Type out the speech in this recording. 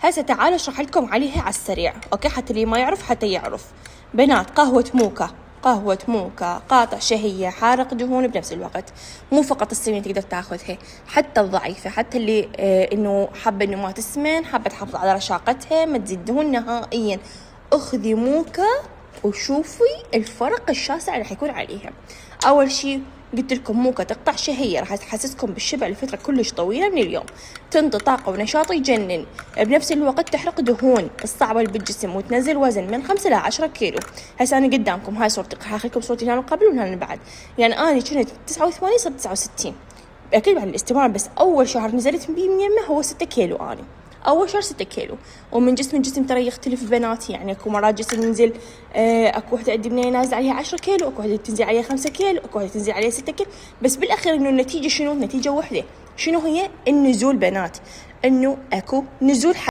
هسه تعالوا اشرح لكم عليها على السريع، اوكي، حتى اللي ما يعرف حتى يعرف. بنات، قهوة موكا قاطع شهية حارق دهون بنفس الوقت. مو فقط السمين تقدر تاخذها، حتى الضعيفة، حتى اللي انه حابة انه ما تسمن، حابة تحافظ على رشاقتها، ما تزيد دهون نهائيا، اخذي موكا وشوفي الفرق الشاسع اللي حيكون عليها. اول شيء قلت لكم موكا تقطع شهية، راح تحسسكم بالشبع لفترة كلش طويلة من اليوم، تنطي طاقة ونشاط يجنن، بنفس الوقت تحرق دهون الصعبة بالجسم وتنزل وزن من 5 إلى 10 كيلو. هسه أنا قدامكم هاي صورتي، هاخليكم صورتي هنا قبل وهنا بعد. يعني أنا كنت 89 صرت 69 أكيد بعد الاستمرار، بس أول شهر نزلت بيمة هو 6 كيلو. أنا أول شهر 6 كيلو، ومن جسم ترى يختلف بنات. يعني أكو مرات جسم ينزل، أكو وحدة عندي بنية نازل عليها 10 كيلو، أكو وحدة تنزل عليها 5 كيلو، أكو وحدة تنزل عليها 6 كيلو. بس بالأخير إنه النتيجة شنو؟ نتيجة واحدة، شنو هي؟ النزول بنات، إنه أكو نزول.